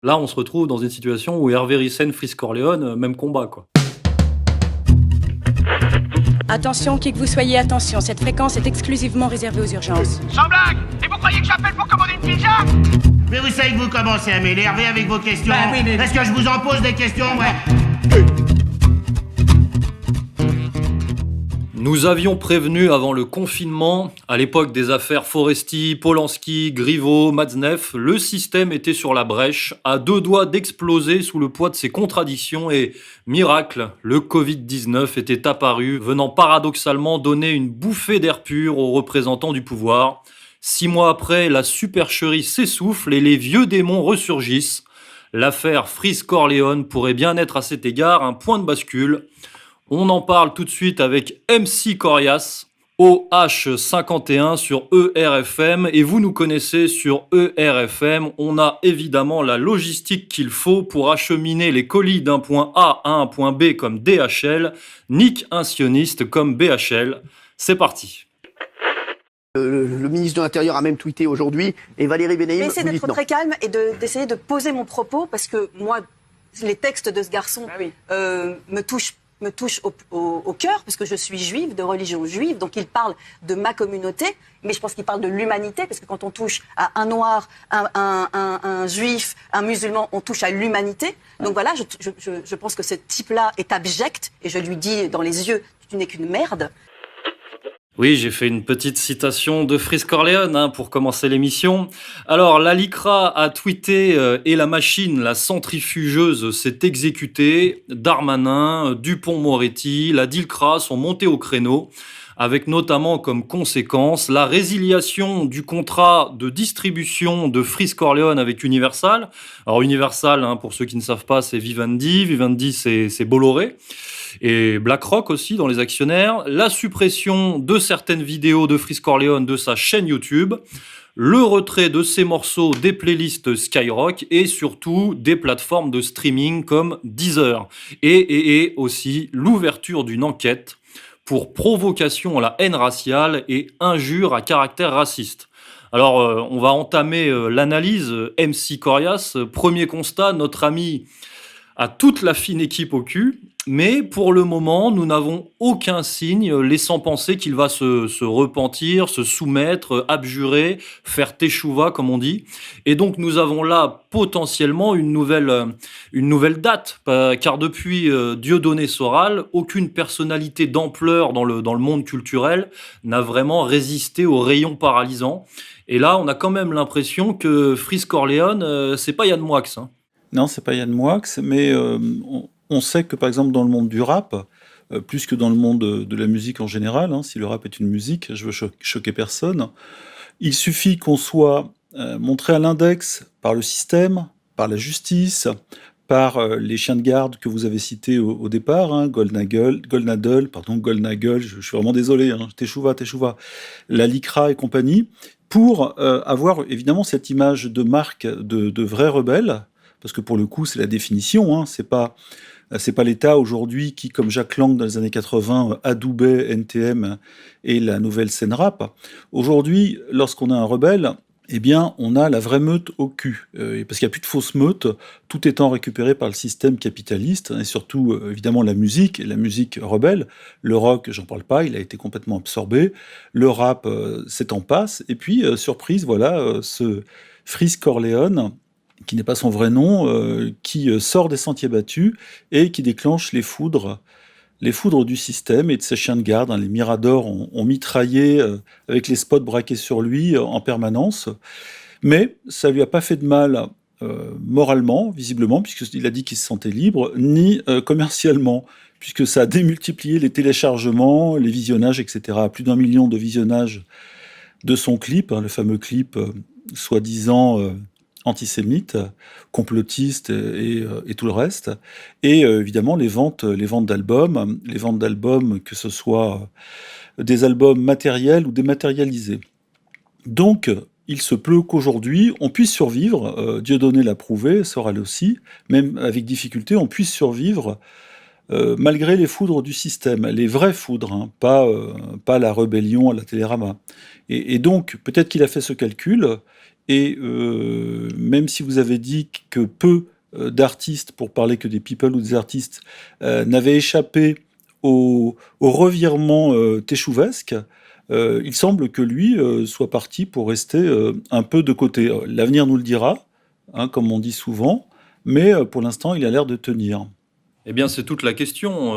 Là, on se retrouve dans une situation où Hervé Ryssen, Freeze Corleone, même combat, quoi. Attention, qui que vous soyez, attention, cette fréquence est exclusivement réservée aux urgences. Sans blague! Et vous croyez que j'appelle pour commander une pizza? Mais vous savez que vous commencez à m'énerver avec vos questions. Bah oui, mais- Est-ce que je vous en pose des questions, ouais? Nous avions prévenu avant le confinement, à l'époque des affaires Foresti, Polanski, Griveaux, Matzneff, le système était sur la brèche, à deux doigts d'exploser sous le poids de ses contradictions et, miracle, le Covid-19 était apparu, venant paradoxalement donner une bouffée d'air pur aux représentants du pouvoir. 6 mois après, la supercherie s'essouffle et les vieux démons ressurgissent. L'affaire Freeze Corleone pourrait bien être à cet égard un point de bascule. On en parle tout de suite avec MC Corias, OH51 sur ERFM, et vous nous connaissez sur ERFM. On a évidemment la logistique qu'il faut pour acheminer les colis d'un point A à un point B comme DHL, Nick un sioniste comme BHL. C'est parti. Le ministre de l'Intérieur a même tweeté aujourd'hui et Valérie Je vais Benaïm essayer vous dit d'être non. très calme et d'essayer de poser mon propos parce que moi, les textes de ce garçon me touchent au cœur parce que je suis juive, de religion juive, donc il parle de ma communauté, mais je pense qu'il parle de l'humanité parce que quand on touche à un noir, un juif, un musulman, on touche à l'humanité. Donc voilà, je pense que ce type-là est abject et je lui dis dans les yeux, tu n'es qu'une merde. Oui, j'ai fait une petite citation de Freeze Corleone pour commencer l'émission. Alors, la LICRA a tweeté et la machine, la centrifugeuse, s'est exécutée. Darmanin, Dupond-Moretti, la DILCRA sont montés au créneau, avec notamment comme conséquence la résiliation du contrat de distribution de Freeze Corleone avec Universal. Alors Universal, pour ceux qui ne savent pas, c'est Vivendi. Vivendi, c'est Bolloré. Et BlackRock aussi dans les actionnaires, la suppression de certaines vidéos de Freeze Corleone de sa chaîne YouTube, le retrait de ses morceaux des playlists Skyrock et surtout des plateformes de streaming comme Deezer. Et aussi l'ouverture d'une enquête pour provocation à la haine raciale et injure à caractère raciste. Alors, on va entamer l'analyse. MC Corias, premier constat, notre ami a toute la fine équipe au cul, mais pour le moment, nous n'avons aucun signe laissant penser qu'il va se repentir, se soumettre, abjurer, faire teshuva, comme on dit. Et donc, nous avons là potentiellement une nouvelle date, car depuis Dieudonné Soral, aucune personnalité d'ampleur dans le monde culturel n'a vraiment résisté aux rayons paralysants. Et là, on a quand même l'impression que Freeze Corleone, c'est pas Yann Moix. Non, c'est pas Yann Moix, mais on sait que par exemple dans le monde du rap, plus que dans le monde de la musique en général, si le rap est une musique, je veux choquer personne, il suffit qu'on soit montré à l'index par le système, par la justice, par les chiens de garde que vous avez cités au départ, Goldnagel, je suis vraiment désolé, Teshuva, la LICRA et compagnie, pour avoir évidemment cette image de marque de vrai rebelle, parce que pour le coup, c'est la définition, c'est pas l'État aujourd'hui qui, comme Jacques Lang dans les années 80, adoubait NTM et la nouvelle scène rap. Aujourd'hui, lorsqu'on a un rebelle, eh bien, on a la vraie meute au cul. Parce qu'il n'y a plus de fausses meutes, tout étant récupéré par le système capitaliste, et surtout, évidemment, la musique rebelle. Le rock, j'en parle pas, il a été complètement absorbé. Le rap, c'est en passe. Et puis, surprise, voilà, ce Freeze Corleone, qui n'est pas son vrai nom, qui sort des sentiers battus et qui déclenche les foudres du système et de ses chiens de garde. Les Miradors ont mitraillé avec les spots braqués sur lui en permanence. Mais ça lui a pas fait de mal moralement, visiblement, puisqu'il a dit qu'il se sentait libre, ni commercialement, puisque ça a démultiplié les téléchargements, les visionnages, etc. Plus d'1 million de visionnages de son clip, le fameux clip soi-disant antisémite, complotiste et tout le reste, et évidemment les ventes d'albums, que ce soit des albums matériels ou dématérialisés. Donc, il se peut qu'aujourd'hui, on puisse survivre, Dieudonné l'a prouvé, Soral aussi, même avec difficulté, on puisse survivre malgré les foudres du système, les vraies foudres, pas la rébellion à la Télérama. Et donc, peut-être qu'il a fait ce calcul, Et même si vous avez dit que peu d'artistes, pour parler que des people ou des artistes, n'avaient échappé au revirement téchouvesque, il semble que lui soit parti pour rester un peu de côté. L'avenir nous le dira, hein, comme on dit souvent, mais pour l'instant, il a l'air de tenir. Eh bien, c'est toute la question.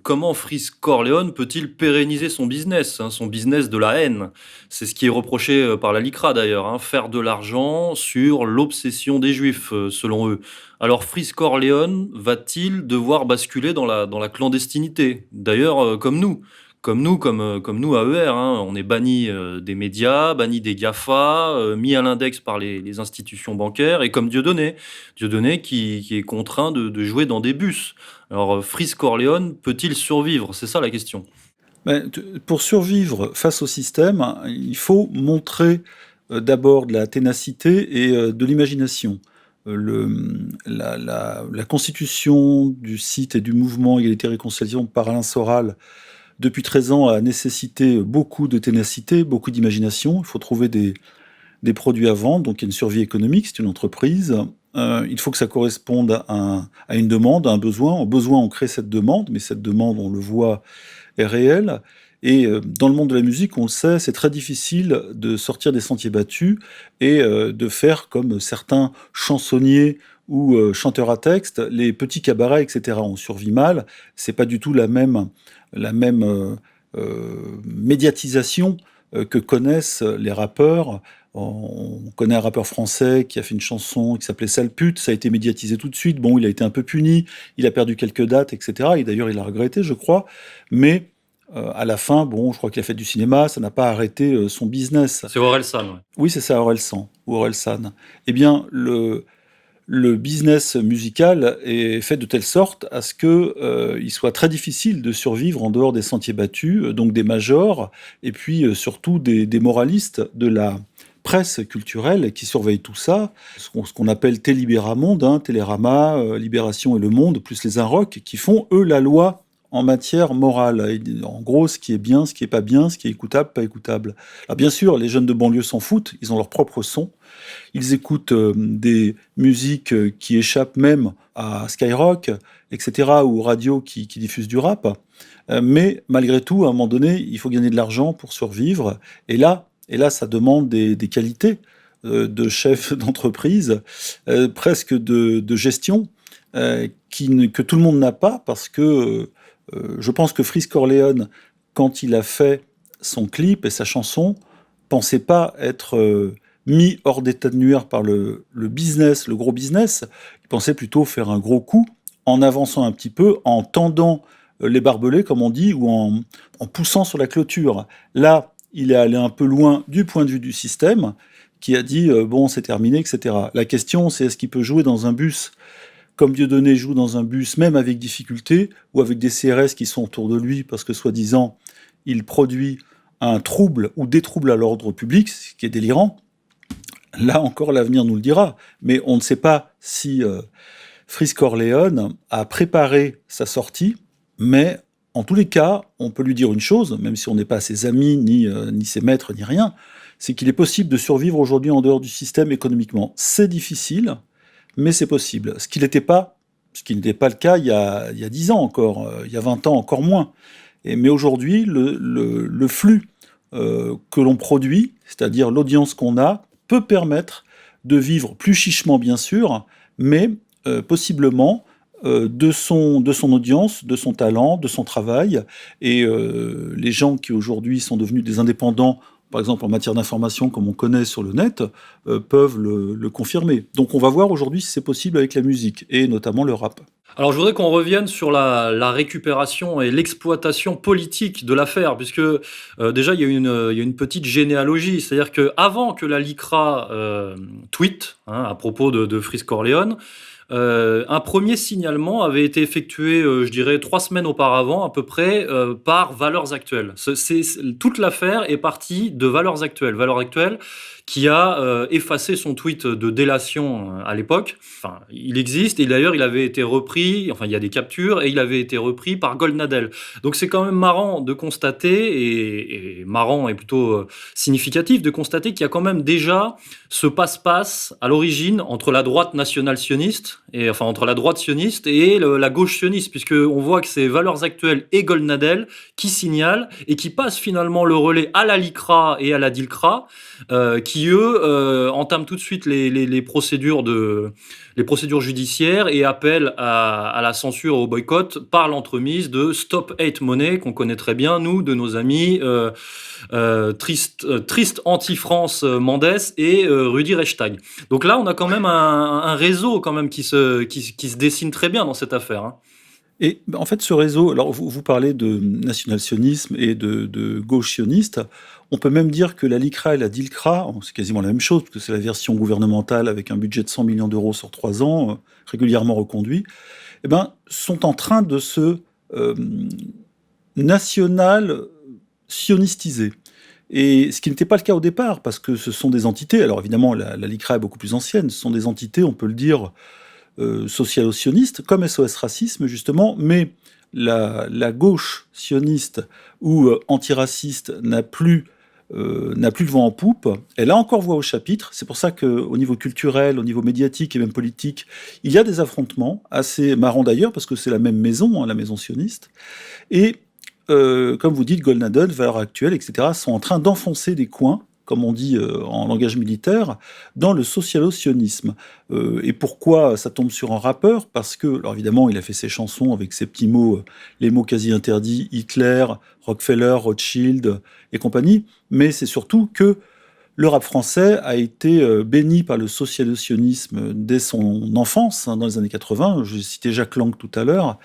Comment Freeze Corleone peut-il pérenniser son business, hein, son business de la haine? C'est ce qui est reproché par la LICRA d'ailleurs, hein, faire de l'argent sur l'obsession des Juifs, selon eux. Alors, Freeze Corleone va-t-il devoir basculer dans la clandestinité? D'ailleurs, comme nous, AER, hein, on est banni des médias, banni des GAFA, mis à l'index par les institutions bancaires, et comme Dieudonné qui est contraint de jouer dans des bus. Alors, Freeze Corleone peut-il survivre? C'est ça la question. Pour survivre face au système, il faut montrer d'abord de la ténacité et de l'imagination. La constitution du site et du mouvement Égalité et Réconciliation par Alain Soral, depuis 13 ans, a nécessité beaucoup de ténacité, beaucoup d'imagination. Il faut trouver des produits à vendre, donc il y a une survie économique, c'est une entreprise. Il faut que ça corresponde à une demande, à un besoin. Au besoin, on crée cette demande, mais cette demande, on le voit, est réelle. Et dans le monde de la musique, on le sait, c'est très difficile de sortir des sentiers battus et de faire comme certains chansonniers ou chanteurs à texte, les petits cabarets, etc. On survit mal. C'est pas du tout la même médiatisation que connaissent les rappeurs. On connaît un rappeur français qui a fait une chanson qui s'appelait Sale pute, ça a été médiatisé tout de suite. Bon, il a été un peu puni, il a perdu quelques dates, etc. Et d'ailleurs, il a regretté, je crois. Mais à la fin, bon, je crois qu'il a fait du cinéma, ça n'a pas arrêté son business. C'est Orelsan, ouais. Oui, c'est ça, Orelsan. Eh bien, le business musical est fait de telle sorte à ce qu'il soit très difficile de survivre en dehors des sentiers battus, donc des majors, et puis surtout des moralistes de la presse culturelle qui surveillent tout ça, ce qu'on appelle Télibéramonde, hein, Télérama, Libération et Le Monde, plus les Inrocks, qui font, eux, la loi en matière morale. Et en gros, ce qui est bien, ce qui est pas bien, ce qui est écoutable, pas écoutable. Alors bien sûr, les jeunes de banlieue s'en foutent, ils ont leur propre son, ils écoutent des musiques qui échappent même à Skyrock, etc., ou radio qui diffusent du rap. Mais malgré tout, à un moment donné, il faut gagner de l'argent pour survivre. Et là, ça demande des qualités de chef d'entreprise, presque de gestion, que tout le monde n'a pas, parce que je pense que Freeze Corleone, quand il a fait son clip et sa chanson, pensait pas être mis hors d'état de nuire par le business, le gros business. Il pensait plutôt faire un gros coup en avançant un petit peu, en tendant les barbelés, comme on dit, ou en poussant sur la clôture. Là, il est allé un peu loin du point de vue du système, qui a dit bon, c'est terminé, etc. La question, c'est est-ce qu'il peut jouer dans un bus comme Dieudonné joue dans un bus, même avec difficulté, ou avec des CRS qui sont autour de lui, parce que soi-disant, il produit un trouble ou des troubles à l'ordre public, ce qui est délirant. Là encore, l'avenir nous le dira. Mais on ne sait pas si Freeze Corleone a préparé sa sortie, mais en tous les cas, on peut lui dire une chose, même si on n'est pas ses amis, ni ses maîtres, ni rien, c'est qu'il est possible de survivre aujourd'hui en dehors du système économiquement. C'est difficile, mais c'est possible. Ce qui n'était pas le cas il y a 10 ans encore, il y a 20 ans encore moins. Mais aujourd'hui, le flux que l'on produit, c'est-à-dire l'audience qu'on a, peut permettre de vivre plus chichement bien sûr, mais possiblement de son audience, de son talent, de son travail. Et les gens qui aujourd'hui sont devenus des indépendants, par exemple en matière d'information, comme on connaît sur le net, peuvent le confirmer. Donc on va voir aujourd'hui si c'est possible avec la musique, et notamment le rap. Alors je voudrais qu'on revienne sur la récupération et l'exploitation politique de l'affaire, puisque déjà il y a une petite généalogie, c'est-à-dire qu'avant que la LICRA tweete à propos de Freeze Corleone, un premier signalement avait été effectué, je dirais, 3 semaines auparavant, à peu près, par Valeurs Actuelles. Toute l'affaire est partie de Valeurs Actuelles. Valeurs Actuelles qui a effacé son tweet de délation à l'époque. Enfin, il existe, et d'ailleurs, il avait été repris repris, enfin il y a des captures, et il avait été repris par Goldnadel. Donc c'est quand même marrant de constater, et marrant et plutôt significatif de constater qu'il y a quand même déjà ce passe-passe à l'origine entre la droite nationale sioniste, et enfin entre la droite sioniste et la gauche sioniste, puisque on voit que c'est Valeurs Actuelles et Goldnadel qui signalent et qui passent finalement le relais à la LICRA et à la DILCRA, qui eux entament tout de suite les procédures judiciaires et appellent à la censure et au boycott par l'entremise de Stop Hate Money, qu'on connaît très bien, nous, de nos amis Triste Anti-France Mendes et Rudi Reichstag. Donc là, on a quand même un réseau quand même qui se dessine très bien dans cette affaire, hein. Et en fait, ce réseau, alors vous parlez de national-sionisme et de gauche sioniste. On peut même dire que la LICRA et la DILCRA, c'est quasiment la même chose, parce que c'est la version gouvernementale avec un budget de 100 millions d'euros sur 3 ans, régulièrement reconduit, eh ben, sont en train de se national-sionistiser. Et ce qui n'était pas le cas au départ, parce que ce sont des entités, alors évidemment la LICRA est beaucoup plus ancienne, ce sont des entités, on peut le dire, socialo-sionistes, comme SOS Racisme justement, mais la gauche sioniste ou antiraciste n'a plus le vent en poupe, elle a encore voix au chapitre. C'est pour ça qu'au niveau culturel, au niveau médiatique et même politique, il y a des affrontements, assez marrants d'ailleurs, parce que c'est la même maison, hein, la maison sioniste. Et comme vous dites, Goldnadel, Valeurs Actuelles, etc., sont en train d'enfoncer des coins, comme on dit en langage militaire, dans le socialo-sionisme. Et pourquoi ça tombe sur un rappeur? Parce que, alors évidemment, il a fait ses chansons avec ses petits mots, les mots quasi interdits, Hitler, Rockefeller, Rothschild et compagnie, mais c'est surtout que le rap français a été béni par le socialo-sionisme dès son enfance, hein, dans les années 80, j'ai cité Jacques Lang tout à l'heure,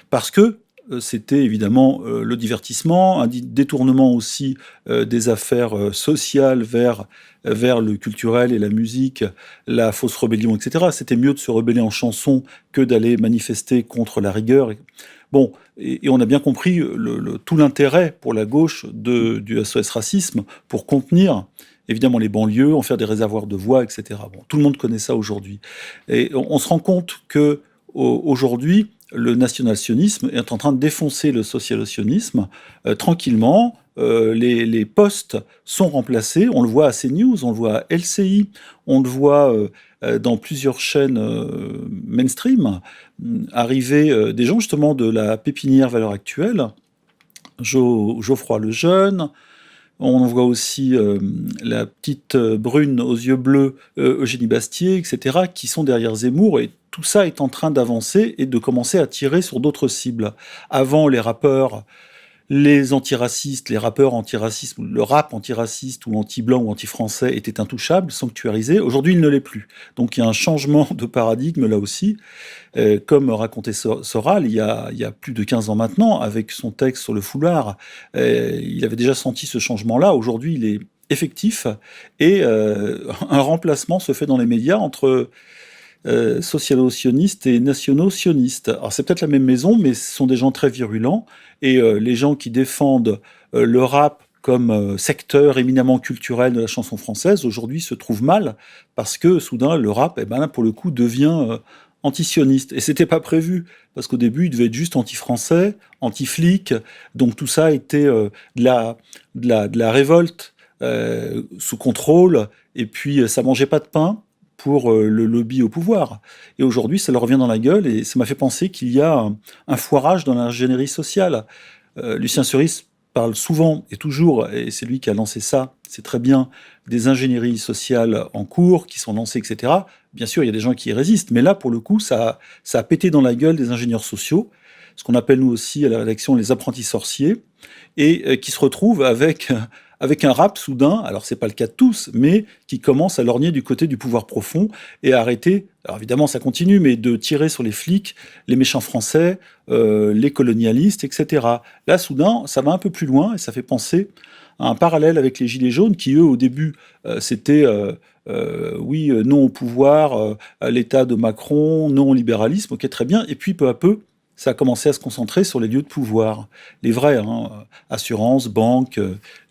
parce que c'était évidemment le divertissement, un détournement aussi des affaires sociales vers le culturel et la musique, la fausse rébellion, etc. C'était mieux de se rebeller en chanson que d'aller manifester contre la rigueur. Bon, et on a bien compris tout l'intérêt pour la gauche du SOS Racisme pour contenir évidemment les banlieues, en faire des réservoirs de voix, etc. Bon, tout le monde connaît ça aujourd'hui. Et on se rend compte que aujourd'hui, le national-sionisme est en train de défoncer le social-sionisme tranquillement. Les postes sont remplacés. On le voit à CNews, on le voit à LCI, on le voit dans plusieurs chaînes mainstream, arriver des gens justement de la pépinière Valeurs Actuelles, Geoffroy Lejeune. On voit aussi la petite brune aux yeux bleus, Eugénie Bastier, etc., qui sont derrière Zemmour, et tout ça est en train d'avancer et de commencer à tirer sur d'autres cibles. Avant, les rappeurs, les antiracistes, les rappeurs antiracistes, le rap antiraciste ou anti-blanc ou anti-français était intouchable, sanctuarisé. Aujourd'hui, il ne l'est plus. Donc il y a un changement de paradigme là aussi. Comme racontait Soral, il y a plus de 15 ans maintenant, avec son texte sur le foulard, il avait déjà senti ce changement-là. Aujourd'hui, il est effectif et un remplacement se fait dans les médias entre socialo-sionistes et nationaux-sionistes. Alors c'est peut-être la même maison, mais ce sont des gens très virulents, et les gens qui défendent le rap comme secteur éminemment culturel de la chanson française, aujourd'hui se trouvent mal, parce que soudain le rap, eh ben, pour le coup, devient anti-sioniste. Et c'était pas prévu, parce qu'au début, il devait être juste anti-français, anti-flic, donc tout ça était de la révolte sous contrôle, et puis ça mangeait pas de pain pour le lobby au pouvoir. Et aujourd'hui, ça leur revient dans la gueule, et ça m'a fait penser qu'il y a un foirage dans l'ingénierie sociale. Lucien Cerise parle souvent et toujours, et c'est lui qui a lancé ça, c'est très bien, des ingénieries sociales en cours, qui sont lancées, etc. Bien sûr, il y a des gens qui y résistent, mais là, pour le coup, ça a pété dans la gueule des ingénieurs sociaux, ce qu'on appelle nous aussi à la rédaction les apprentis sorciers, et qui se retrouvent avec un rap soudain, alors c'est pas le cas de tous, mais qui commence à lorgner du côté du pouvoir profond et à arrêter, alors évidemment ça continue, mais de tirer sur les flics, les méchants français, les colonialistes, etc. Là, soudain, ça va un peu plus loin et ça fait penser à un parallèle avec les Gilets jaunes qui, eux, au début, c'était oui, non au pouvoir, à l'état de Macron, non au libéralisme, ok, très bien, et puis peu à peu, ça a commencé à se concentrer sur les lieux de pouvoir, les vrais, assurances, banques,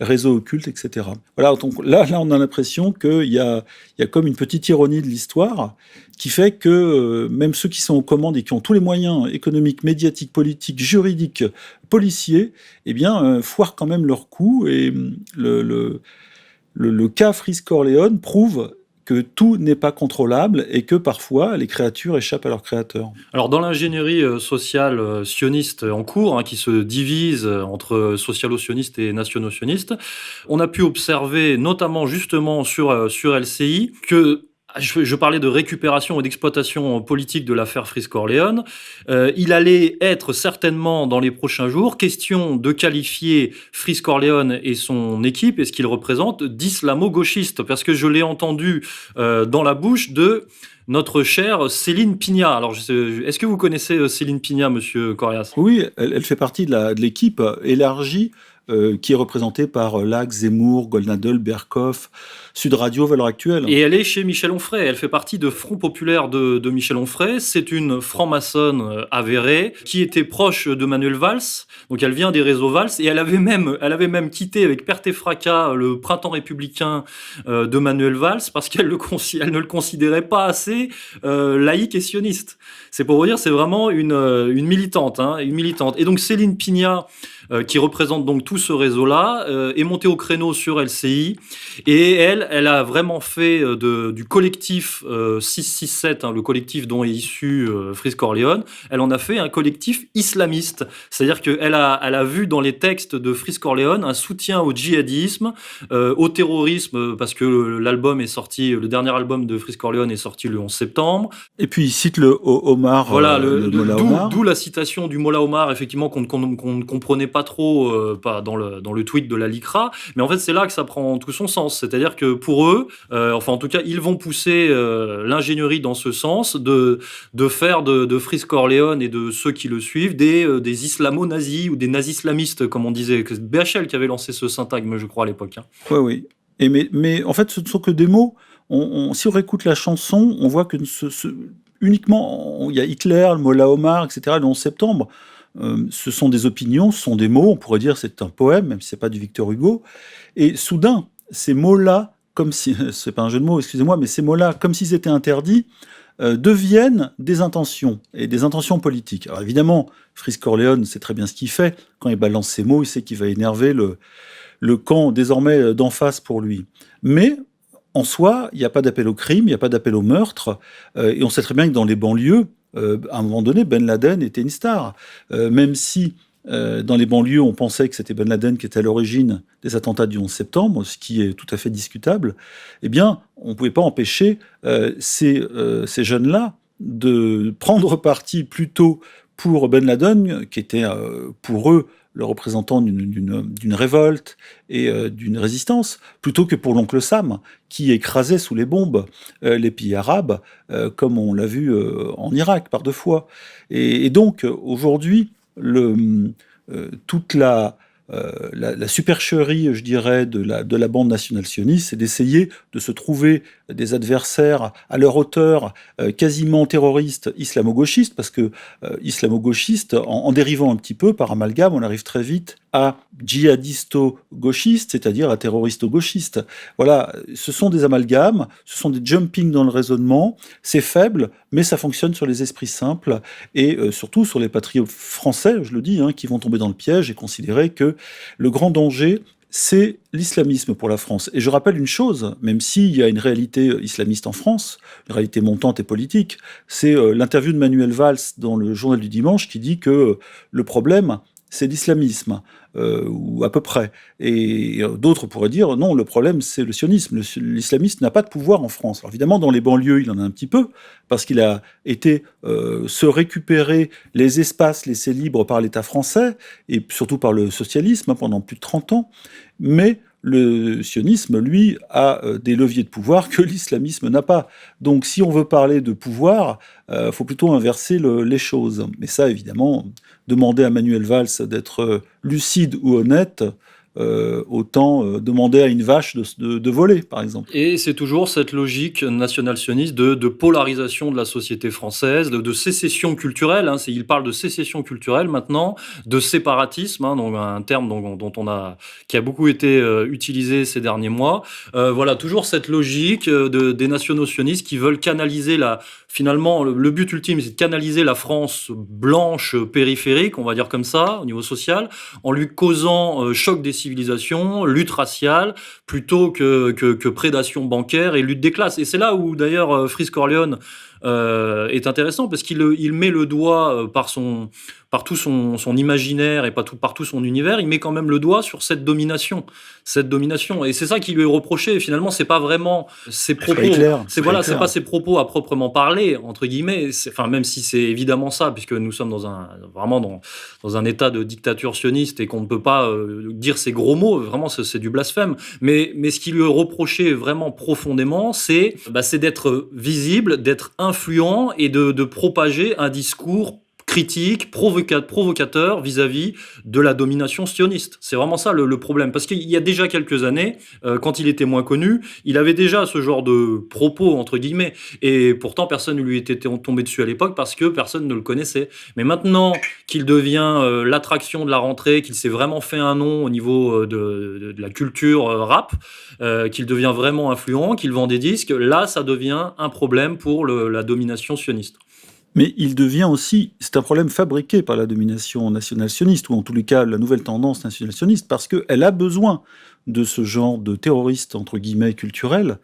réseaux occultes, etc. Voilà, donc là, on a l'impression qu'il y a comme une petite ironie de l'histoire qui fait que même ceux qui sont aux commandes et qui ont tous les moyens économiques, médiatiques, politiques, juridiques, policiers, eh bien, foirent quand même leur coup. Et le cas Frisk-Orléans prouve que tout n'est pas contrôlable et que parfois les créatures échappent à leurs créateurs. Alors dans l'ingénierie sociale sioniste en cours, qui se divise entre socialo-sionistes et nationaux-sionistes, on a pu observer notamment justement sur LCI que je parlais de récupération et d'exploitation politique de l'affaire Frisk-Orléans. Il allait être certainement dans les prochains jours question de qualifier Frisk-Orléans et son équipe et ce qu'il représente d'islamo-gauchiste, parce que je l'ai entendu dans la bouche de notre chère Céline Pina. Alors, est-ce que vous connaissez Céline Pina, monsieur Corias ? Oui, elle fait partie de l'équipe élargie qui est représentée par Lac, Zemmour, Goldnadel, Berkoff, Sud Radio, Valeurs Actuelles. Et elle est chez Michel Onfray. Elle fait partie de Front Populaire de Michel Onfray. C'est une franc-maçonne avérée qui était proche de Manuel Valls. Donc elle vient des réseaux Valls et elle avait même quitté avec perte et fracas le printemps républicain de Manuel Valls parce qu'elle ne le considérait pas assez laïque et sioniste. C'est pour vous dire, c'est vraiment une militante, une militante. Et donc Céline Pina, qui représente donc tout ce réseau-là, est montée au créneau sur LCI et elle a vraiment fait du collectif 667, le collectif dont est issu Frisk-Orléans, elle en a fait un collectif islamiste. C'est-à-dire qu'elle a vu dans les textes de Frisk-Orléans un soutien au djihadisme, au terrorisme, parce que le dernier album de Frisk-Orléans est sorti le 11 septembre. Et puis il cite le Omar. Voilà, Omar. D'où la citation du Mollah Omar, effectivement, qu'on ne comprenait pas trop pas dans le tweet de la LICRA, mais en fait c'est là que ça prend tout son sens. C'est-à-dire que pour eux, enfin en tout cas ils vont pousser l'ingénierie dans ce sens de faire de Frisk-Orléans et de ceux qui le suivent des islamo-nazis ou des nazis-islamistes, comme on disait. C'est BHL qui avait lancé ce syntagme, je crois, à l'époque. Oui. Et mais en fait ce ne sont que des mots. Si on réécoute la chanson, on voit que uniquement il y a Hitler, le Mollah Omar, etc. le 11 septembre. Ce sont des opinions, ce sont des mots, on pourrait dire c'est un poème, même si c'est pas du Victor Hugo. Et soudain, ces mots-là, comme si, c'est pas un jeu de mots, excusez-moi, mais ces mots-là, comme s'ils étaient interdits, deviennent des intentions, et des intentions politiques. Alors évidemment, Frisk-Orléans sait très bien ce qu'il fait. Quand il balance ces mots, il sait qu'il va énerver le camp désormais d'en face pour lui. Mais en soi, il n'y a pas d'appel au crime, il n'y a pas d'appel au meurtre, et on sait très bien que dans les banlieues, à un moment donné, Ben Laden était une star. Même si dans les banlieues, on pensait que c'était Ben Laden qui était à l'origine des attentats du 11 septembre, ce qui est tout à fait discutable, eh bien, on ne pouvait pas empêcher ces jeunes-là de prendre parti plutôt pour Ben Laden, qui était pour eux le représentant d'une révolte et d'une résistance, plutôt que pour l'oncle Sam, qui écrasait sous les bombes les pays arabes, comme on l'a vu en Irak par 2 fois. Et donc, aujourd'hui, toute la supercherie, je dirais, de la bande nationale sioniste, c'est d'essayer de se trouver des adversaires à leur hauteur, quasiment terroristes islamo-gauchistes, parce que islamo-gauchistes, en dérivant un petit peu par amalgame, on arrive très vite à djihadisto-gauchistes, c'est-à-dire à terroristo-gauchistes. Voilà, ce sont des amalgames, ce sont des jumping dans le raisonnement, c'est faible, mais ça fonctionne sur les esprits simples, et surtout sur les patriotes français, je le dis, qui vont tomber dans le piège et considérer que le grand danger, c'est l'islamisme pour la France. Et je rappelle une chose, même s'il y a une réalité islamiste en France, une réalité montante et politique, c'est l'interview de Manuel Valls dans le Journal du Dimanche qui dit que le problème, c'est l'islamisme, ou à peu près. Et d'autres pourraient dire, non, le problème, c'est le sionisme. L'islamisme n'a pas de pouvoir en France. Alors évidemment, dans les banlieues, il en a un petit peu, parce qu'il a été se récupérer les espaces laissés libres par l'État français, et surtout par le socialisme, pendant plus de 30 ans. Mais le sionisme, lui, a des leviers de pouvoir que l'islamisme n'a pas. Donc si on veut parler de pouvoir, faut plutôt inverser les choses. Mais ça, évidemment, demander à Manuel Valls d'être lucide ou honnête, autant demander à une vache de voler, par exemple. Et c'est toujours cette logique national-sioniste de polarisation de la société française, de sécession culturelle. Hein, il parle de sécession culturelle maintenant, de séparatisme, hein, donc un terme qui a beaucoup été utilisé ces derniers mois. Voilà, toujours cette logique des nationaux-sionistes qui veulent canaliser finalement, le but ultime, c'est de canaliser la France blanche périphérique, on va dire comme ça, au niveau social, en lui causant choc des civilisations, lutte raciale, plutôt que prédation bancaire et lutte des classes. Et c'est là où, d'ailleurs, Frisk Corleone est intéressant, parce qu'il met le doigt par tout son imaginaire et par tout son univers, il met quand même le doigt sur cette domination. Et c'est ça qui lui est reproché. Et finalement, c'est pas vraiment ses propos. C'est pas ses propos à proprement parler, entre guillemets. Même si c'est évidemment ça, puisque nous sommes vraiment dans un état de dictature sioniste et qu'on ne peut pas dire ces gros mots. Vraiment, c'est du blasphème. Mais ce qui lui est reproché vraiment profondément, c'est d'être visible, d'être influent et de propager un discours critique, provocateur vis-à-vis de la domination sioniste. C'est vraiment ça le problème. Parce qu'il y a déjà quelques années, quand il était moins connu, il avait déjà ce genre de propos, entre guillemets. Et pourtant, personne ne lui était tombé dessus à l'époque parce que personne ne le connaissait. Mais maintenant qu'il devient l'attraction de la rentrée, qu'il s'est vraiment fait un nom au niveau de la culture rap, qu'il devient vraiment influent, qu'il vend des disques, là, ça devient un problème pour la domination sioniste. Mais il devient aussi, c'est un problème fabriqué par la domination nationale-sioniste, ou en tous les cas la nouvelle tendance nationale-sioniste, parce qu'elle a besoin de ce genre de terroristes, entre guillemets, culturels,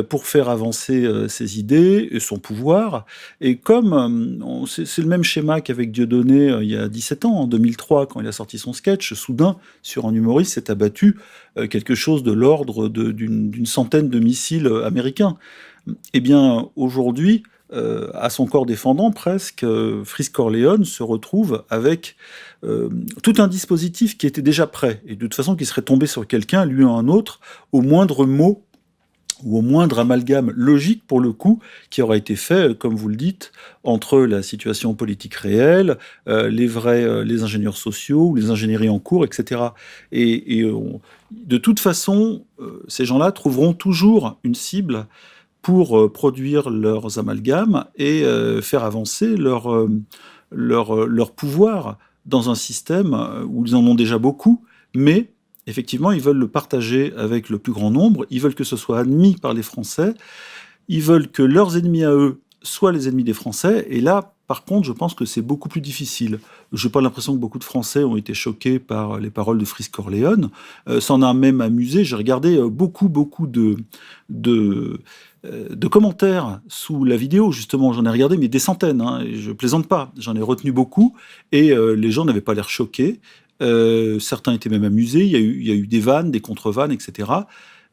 pour faire avancer ses idées et son pouvoir. Et comme c'est le même schéma qu'avec Dieudonné il y a 17 ans, en 2003, quand il a sorti son sketch, soudain, sur un humoriste, s'est abattu quelque chose de l'ordre d'une centaine de missiles américains. Eh bien, aujourd'hui, à son corps défendant presque, Frisk Corleone se retrouve avec tout un dispositif qui était déjà prêt, et de toute façon qui serait tombé sur quelqu'un, lui ou un autre, au moindre mot ou au moindre amalgame logique, pour le coup, qui aurait été fait, comme vous le dites, entre la situation politique réelle, les ingénieurs sociaux, ou les ingénieries en cours, etc. De toute façon, ces gens-là trouveront toujours une cible pour produire leurs amalgames et faire avancer leur pouvoir dans un système où ils en ont déjà beaucoup, mais effectivement, ils veulent le partager avec le plus grand nombre, ils veulent que ce soit admis par les Français, ils veulent que leurs ennemis à eux soient les ennemis des Français, et là, par contre, je pense que c'est beaucoup plus difficile. Je n'ai pas l'impression que beaucoup de Français ont été choqués par les paroles de Frisk Corleone. Ça en a même amusé. J'ai regardé beaucoup de commentaires sous la vidéo, justement. J'en ai regardé, mais des centaines, hein, et je plaisante pas. J'en ai retenu beaucoup, et les gens n'avaient pas l'air choqués. Certains étaient même amusés. Il y a eu des vannes, des contre-vannes, etc.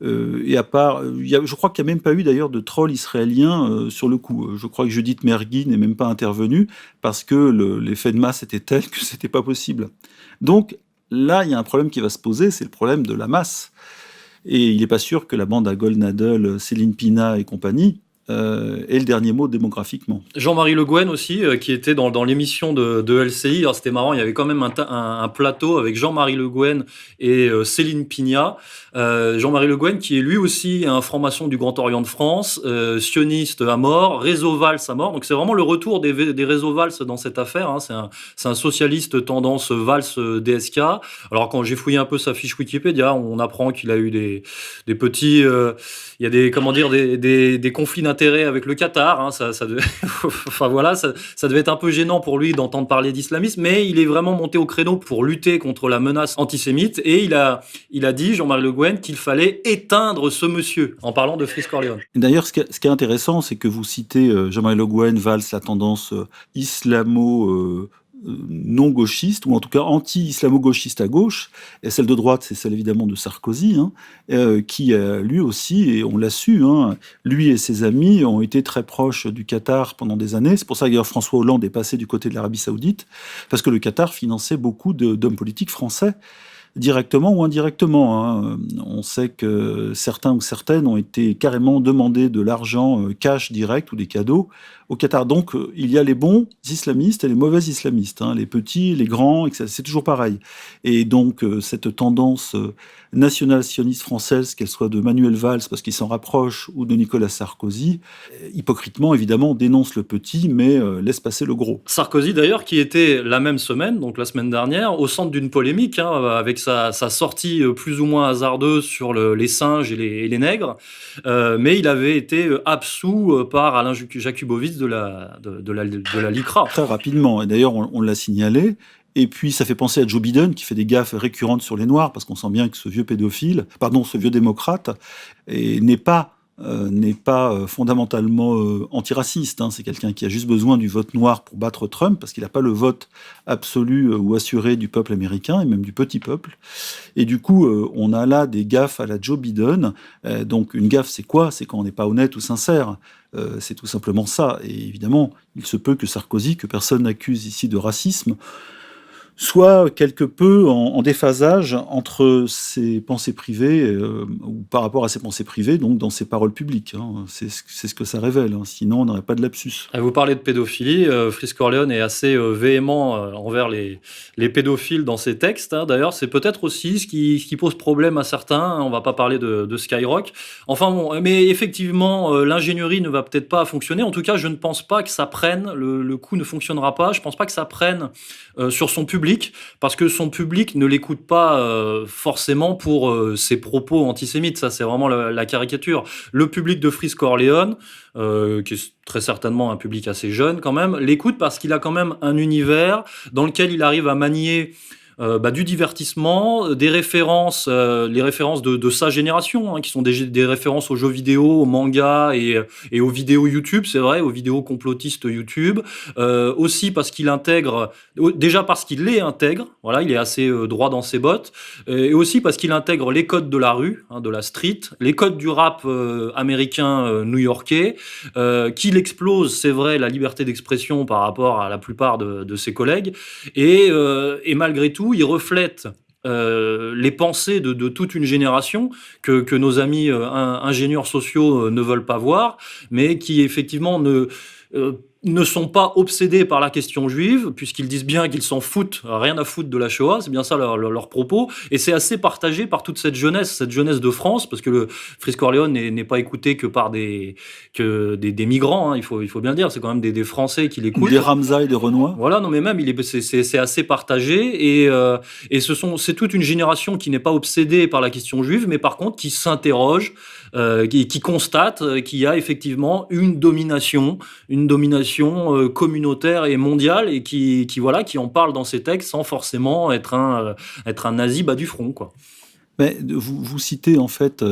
Et à part, je crois qu'il n'y a même pas eu d'ailleurs de troll israélien sur le coup. Je crois que Judith Mergui n'est même pas intervenue parce que l'effet de masse était tel que c'était pas possible. Donc là, il y a un problème qui va se poser, c'est le problème de la masse. Et il n'est pas sûr que la bande à Goldnadel, Céline Pina et compagnie ait le dernier mot démographiquement. Jean-Marie Le Guen aussi, qui était dans l'émission de LCI. Alors c'était marrant, il y avait quand même un plateau avec Jean-Marie Le Guen et Céline Pina. Jean-Marie Le Guen qui est lui aussi un franc-maçon du Grand Orient de France, sioniste à mort, réseau Valls à mort. Donc c'est vraiment le retour des réseaux Valls dans cette affaire. Hein. C'est un socialiste tendance Valls DSK. Alors quand j'ai fouillé un peu sa fiche Wikipédia, on apprend qu'il a eu des petits... il y a des conflits d'intérêts avec le Qatar, hein, enfin voilà, ça devait être un peu gênant pour lui d'entendre parler d'islamisme, mais il est vraiment monté au créneau pour lutter contre la menace antisémite, et il a dit, Jean-Marie Le Guen, qu'il fallait éteindre ce monsieur, en parlant de Frisk Corleone. D'ailleurs, ce qui est intéressant, c'est que vous citez Jean-Marie Le Guen, Valls, la tendance islamo non gauchiste, ou en tout cas anti-islamo-gauchiste à gauche, et celle de droite, c'est celle évidemment de Sarkozy, hein, qui lui aussi, et on l'a su, hein, lui et ses amis ont été très proches du Qatar pendant des années. C'est pour ça que d'ailleurs François Hollande est passé du côté de l'Arabie Saoudite, parce que le Qatar finançait beaucoup d'hommes politiques français, directement ou indirectement. Hein. On sait que certains ou certaines ont été carrément demandés de l'argent cash direct ou des cadeaux au Qatar. Donc, il y a les bons islamistes et les mauvais islamistes, hein, les petits, les grands, etc. C'est toujours pareil. Et donc, cette tendance nationale sioniste française, qu'elle soit de Manuel Valls, parce qu'il s'en rapproche, ou de Nicolas Sarkozy, hypocritement, évidemment, dénonce le petit, mais laisse passer le gros. Sarkozy, d'ailleurs, qui était la même semaine, donc la semaine dernière, au centre d'une polémique, hein, avec sa sortie plus ou moins hasardeuse sur les singes et les nègres, mais il avait été absous par Alain Jakubowicz de la LICRA. Très rapidement, et d'ailleurs on l'a signalé, et puis ça fait penser à Joe Biden qui fait des gaffes récurrentes sur les Noirs, parce qu'on sent bien que ce vieux démocrate, n'est pas fondamentalement antiraciste, hein. C'est quelqu'un qui a juste besoin du vote noir pour battre Trump, parce qu'il n'a pas le vote absolu ou assuré du peuple américain, et même du petit peuple. Et du coup, on a là des gaffes à la Joe Biden. Donc une gaffe, c'est quoi? C'est quand on n'est pas honnête ou sincère. C'est tout simplement ça. Et évidemment, il se peut que Sarkozy, que personne n'accuse ici de racisme, soit quelque peu en déphasage entre ses pensées privées, ou par rapport à ses pensées privées, donc dans ses paroles publiques. Hein. C'est ce que ça révèle, hein. Sinon on n'aurait pas de lapsus. Vous parlez de pédophilie, Frisk Corleone est assez véhément envers les pédophiles dans ses textes, hein. D'ailleurs, c'est peut-être aussi ce qui pose problème à certains, on va pas parler de Skyrock. Enfin bon, mais effectivement, l'ingénierie ne va peut-être pas fonctionner. En tout cas, je ne pense pas que ça prenne, le coup ne fonctionnera pas. Je pense pas que ça prenne sur son public, parce que son public ne l'écoute pas forcément pour ses propos antisémites. Ça, c'est vraiment la caricature. Le public de Frisk Corleone, qui est très certainement un public assez jeune quand même, l'écoute parce qu'il a quand même un univers dans lequel il arrive à manier du divertissement, des références, les références de sa génération, hein, qui sont des références aux jeux vidéo, aux mangas et aux vidéos YouTube, c'est vrai, aux vidéos complotistes YouTube. Aussi parce qu'il intègre, déjà parce qu'il les intègre, voilà, il est assez droit dans ses bottes, et aussi parce qu'il intègre les codes de la rue, hein, de la street, les codes du rap américain new-yorkais, qu'il explose, c'est vrai, la liberté d'expression par rapport à la plupart de ses collègues, et malgré tout, il reflète les pensées de toute une génération que nos amis ingénieurs sociaux ne veulent pas voir, mais qui effectivement ne sont pas obsédés par la question juive, puisqu'ils disent bien qu'ils s'en foutent, rien à foutre de la Shoah, c'est bien ça leur propos, et c'est assez partagé par toute cette jeunesse de France, parce que le Frisk Corleone n'est pas écouté que par des migrants, hein, il faut bien le dire, c'est quand même des Français qui l'écoutent. Des Ramza et des Renois. Voilà, non mais même c'est assez partagé, et c'est toute une génération qui n'est pas obsédée par la question juive, mais par contre qui s'interroge, qui constate qu'il y a effectivement une domination communautaire et mondiale, et qui en parle dans ses textes sans forcément être un nazi bas du front, quoi. Mais vous citez en fait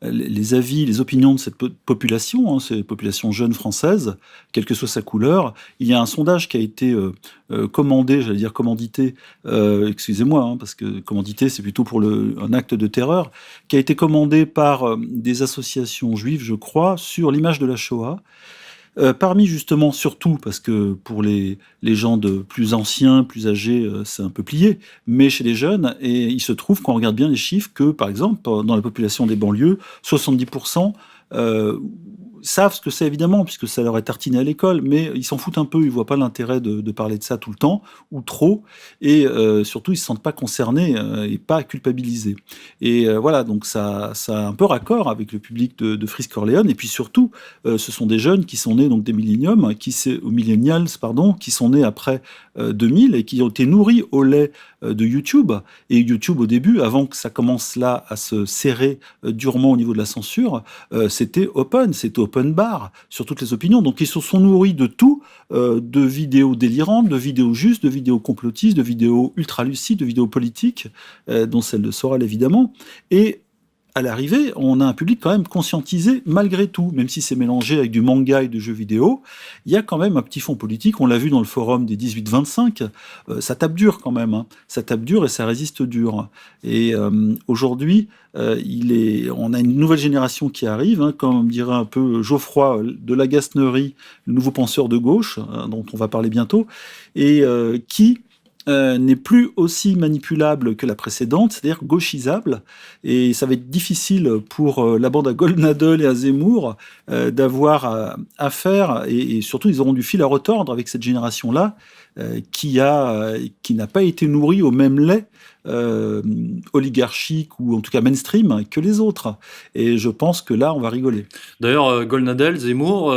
les avis, les opinions de cette population, hein, cette population jeune française, quelle que soit sa couleur. Il y a un sondage qui a été commandité, excusez-moi, hein, parce que commandité c'est plutôt pour un acte de terreur, qui a été commandé par des associations juives, je crois, sur l'image de la Shoah. Parmi justement, surtout, parce que pour les gens de plus anciens, plus âgés, c'est un peu plié, mais chez les jeunes, et il se trouve, quand on regarde bien les chiffres, que par exemple, dans la population des banlieues, 70% savent ce que c'est évidemment, puisque ça leur est tartiné à l'école, mais ils s'en foutent un peu, ils voient pas l'intérêt de parler de ça tout le temps, ou trop, et surtout ils se sentent pas concernés et pas culpabilisés. Et voilà, donc ça a un peu raccord avec le public de Frisk Corleone, et puis surtout, ce sont des jeunes qui sont nés, donc des millennials, qui sont nés après 2000, et qui ont été nourris au lait de YouTube, et YouTube au début, avant que ça commence là à se serrer durement au niveau de la censure, c'était open bar sur toutes les opinions. Donc ils se sont nourris de tout, de vidéos délirantes, de vidéos justes, de vidéos complotistes, de vidéos ultra lucides, de vidéos politiques, dont celle de Soral évidemment. Et à l'arrivée, on a un public quand même conscientisé malgré tout, même si c'est mélangé avec du manga et de jeux vidéo. Il y a quand même un petit fond politique, on l'a vu dans le forum des 18-25, ça tape dur quand même, hein. Ça tape dur et ça résiste dur. Et aujourd'hui, on a une nouvelle génération qui arrive, hein, comme dirait un peu Geoffroy de la Gasnerie, le nouveau penseur de gauche, dont on va parler bientôt, et qui n'est plus aussi manipulable que la précédente, c'est-à-dire gauchisable. Et ça va être difficile pour la bande à Goldnadel et à Zemmour d'avoir affaire, et surtout ils auront du fil à retordre avec cette génération-là qui n'a pas été nourrie au même lait oligarchique ou en tout cas mainstream que les autres. Et je pense que là, on va rigoler. D'ailleurs, Goldnadel, Zemmour,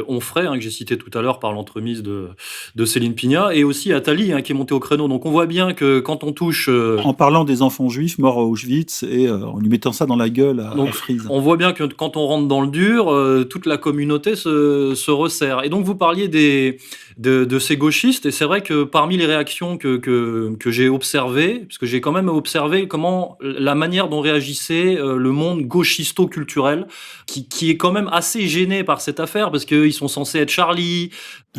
Onfray, que j'ai cité tout à l'heure par l'entremise de Céline Pina, et aussi Attali, qui est monté au créneau. Donc on voit bien que quand on touche... En parlant des enfants juifs morts à Auschwitz et en lui mettant ça dans la gueule à Frise. On voit bien que quand on rentre dans le dur, toute la communauté se resserre. Et donc vous parliez de ces gauchistes, et c'est vrai que parmi les réactions que j'ai observées, parce que j'ai quand même observé comment la manière dont réagissait le monde gauchisto-culturel, qui est quand même assez gêné par cette affaire, parce qu'ils sont censés être Charlie.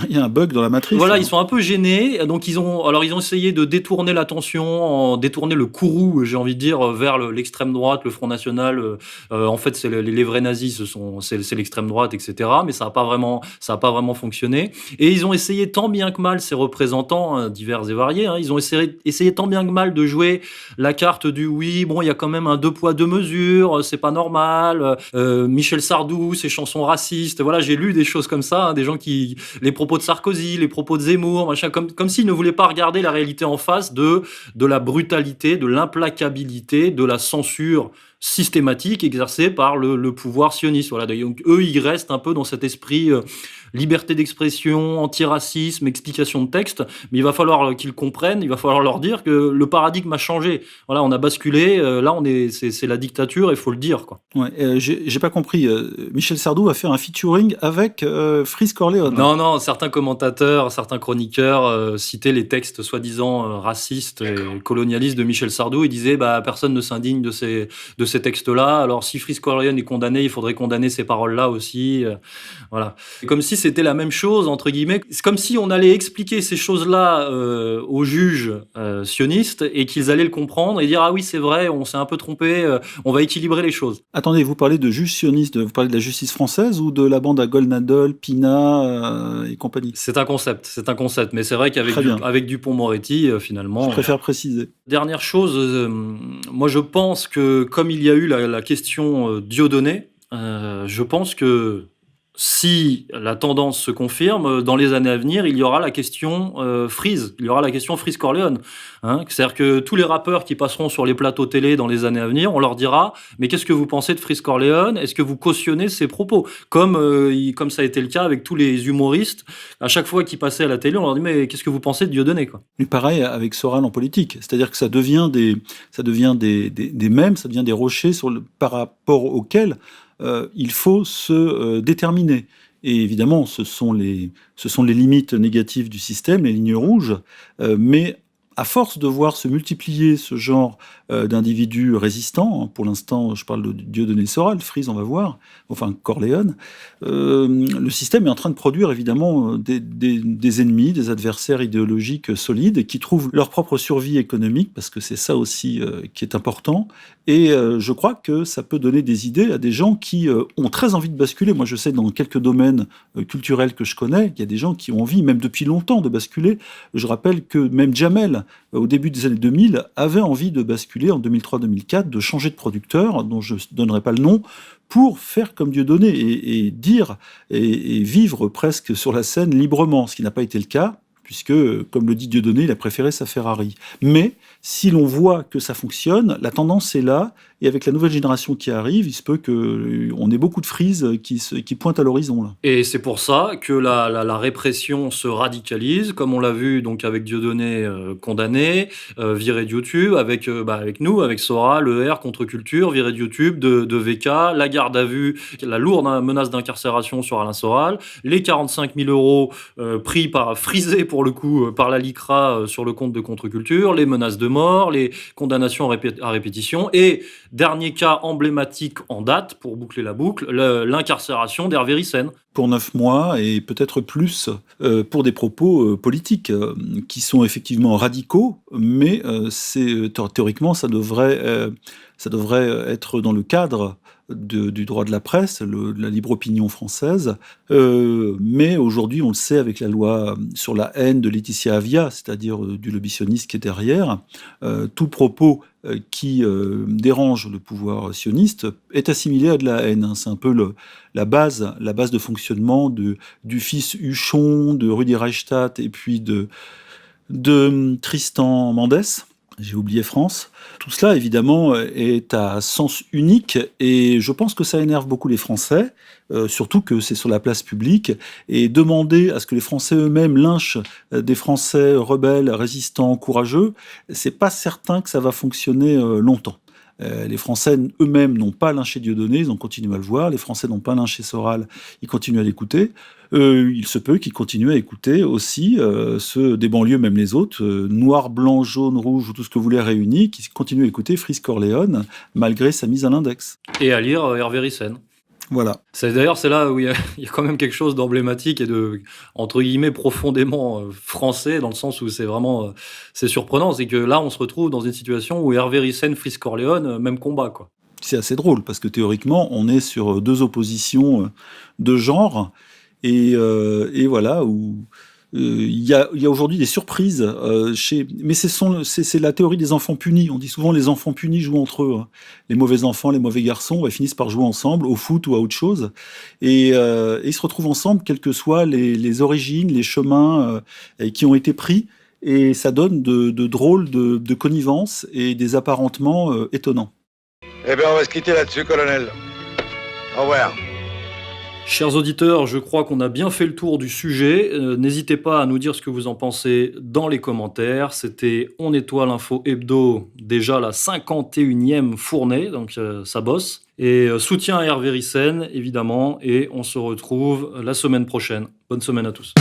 Il y a un bug dans la matrice. Voilà, ils sont un peu gênés, donc ils ont essayé de détourner l'attention, détourner le courroux, j'ai envie de dire, vers l'extrême droite, le Front National. En fait, c'est les vrais nazis, c'est l'extrême droite, etc. Mais ça a pas vraiment fonctionné. Et ils ont essayé tant bien que mal, ces représentants divers et variés, ils ont essayé tant bien que mal de jouer la carte du oui, bon, il y a quand même un 2 poids 2 mesures, c'est pas normal. Michel Sardou, ses chansons racistes. Voilà, j'ai lu des choses comme ça, des gens les propos de Sarkozy, les propos de Zemmour, machin, comme s'ils ne voulaient pas regarder la réalité en face de la brutalité, de l'implacabilité, de la censure systématique exercée par le pouvoir sioniste. Voilà, donc eux, ils restent un peu dans cet esprit liberté d'expression, antiracisme, explication de texte, mais il va falloir qu'ils comprennent, il va falloir leur dire que le paradigme a changé. Voilà, on a basculé, là c'est la dictature, il faut le dire, quoi. Ouais, j'ai pas compris. Michel Sardou va faire un featuring avec Freeze Corleone. Non, certains commentateurs, certains chroniqueurs citaient les textes soi-disant racistes et colonialistes de Michel Sardou. Ils disaient personne ne s'indigne de ces textes-là. Alors si Freeze Corleone est condamné, il faudrait condamner ces paroles-là aussi. Voilà. C'est comme si c'était la même chose, entre guillemets. C'est comme si on allait expliquer ces choses-là aux juges sionistes et qu'ils allaient le comprendre et dire « Ah oui, c'est vrai, on s'est un peu trompé, on va équilibrer les choses. » Attendez, vous parlez de juges sionistes, vous parlez de la justice française ou de la bande à Goldnadel, Pina et compagnie? C'est un concept. Mais c'est vrai qu'avec Dupond-Moretti, finalement... Je préfère préciser. Dernière chose, moi je pense que comme il y a eu la question Dieudonné, je pense que si la tendance se confirme, dans les années à venir, il y aura la question Freeze, il y aura la question Freeze Corleone. C'est-à-dire que tous les rappeurs qui passeront sur les plateaux télé dans les années à venir, on leur dira « Mais qu'est-ce que vous pensez de Freeze Corleone? Est-ce que vous cautionnez ses propos ?» Comme ça a été le cas avec tous les humoristes. À chaque fois qu'ils passaient à la télé, on leur dit « Mais qu'est-ce que vous pensez de Dieudonné ?» Mais pareil avec Soral en politique. C'est-à-dire que ça devient des mèmes, ça devient des rochers par rapport auxquels il faut se déterminer. Et évidemment, ce sont les limites négatives du système, les lignes rouges, mais à force de voir se multiplier ce genre d'individus résistants, pour l'instant je parle de Dieudonné Soral, Freeze on va voir, enfin Corleone, le système est en train de produire évidemment des ennemis, des adversaires idéologiques solides qui trouvent leur propre survie économique, parce que c'est ça aussi qui est important, et je crois que ça peut donner des idées à des gens qui ont très envie de basculer. Moi je sais dans quelques domaines culturels que je connais, il y a des gens qui ont envie, même depuis longtemps, de basculer. Je rappelle que même Jamel, au début des années 2000, avait envie de basculer en 2003-2004, de changer de producteur, dont je ne donnerai pas le nom, pour faire comme Dieudonné et dire et vivre presque sur la scène librement, ce qui n'a pas été le cas, puisque, comme le dit Dieudonné, il a préféré sa Ferrari. Mais si l'on voit que ça fonctionne, la tendance est là, et avec la nouvelle génération qui arrive, il se peut qu'on ait beaucoup de frises qui pointent à l'horizon, là. Et c'est pour ça que la répression se radicalise, comme on l'a vu donc avec Dieudonné condamné, viré de YouTube, avec nous, avec Sora, le R, contre-culture, viré de YouTube, de VK, la garde à vue, la lourde menace d'incarcération sur Alain Soral, les 45 000 euros frisés pour le coup par la LICRA sur le compte de contre-culture, les menaces de mort, les condamnations à répétition, et dernier cas emblématique en date, pour boucler la boucle, l'incarcération d'Hervé Ryssen. pour 9 mois et peut-être plus pour des propos politiques qui sont effectivement radicaux, mais théoriquement ça devrait être dans le cadre du droit de la presse, de la libre opinion française. Mais aujourd'hui, on le sait avec la loi sur la haine de Laetitia Avia, c'est-à-dire du lobby sioniste qui est derrière, tout propos qui dérange le pouvoir sioniste est assimilé à de la haine. Hein. C'est un peu la base de fonctionnement du fils Huchon, de Rudi Reichstadt et puis de Tristan Mendès. J'ai oublié France. Tout cela, évidemment, est à sens unique et je pense que ça énerve beaucoup les Français, surtout que c'est sur la place publique. Et demander à ce que les Français eux-mêmes lynchent des Français rebelles, résistants, courageux, c'est pas certain que ça va fonctionner longtemps. Les Français eux-mêmes n'ont pas lynché Dieudonné, ils ont continué à le voir. Les Français n'ont pas lynché Soral, ils continuent à l'écouter. Il se peut qu'ils continuent à écouter aussi ceux des banlieues, même les autres, noir, blanc, jaune, rouge, ou tout ce que vous voulez réunis, qui continuent à écouter Freeze Corleone, malgré sa mise à l'index. Et à lire Hervé Ryssen. Voilà. C'est là où il y a quand même quelque chose d'emblématique et de, entre guillemets, profondément français, dans le sens où c'est surprenant. C'est que là, on se retrouve dans une situation où Hervé Ryssen, Freeze Corleone, même combat, quoi. C'est assez drôle, parce que théoriquement, on est sur deux oppositions de genre, et voilà, où il y a aujourd'hui des surprises mais c'est la théorie des enfants punis. On dit souvent les enfants punis jouent entre eux, hein. Les mauvais enfants, les mauvais garçons, ils finissent par jouer ensemble au foot ou à autre chose, et ils se retrouvent ensemble quelles que soient les origines, les chemins qui ont été pris, et ça donne de drôles de connivences et des apparentements étonnants. Eh bien, on va se quitter là-dessus, colonel. Au revoir. Chers auditeurs, je crois qu'on a bien fait le tour du sujet. N'hésitez pas à nous dire ce que vous en pensez dans les commentaires. C'était On Nettoie l'info hebdo, déjà la 51e fournée, donc ça bosse. Et soutien à Hervé Ryssen, évidemment, et on se retrouve la semaine prochaine. Bonne semaine à tous.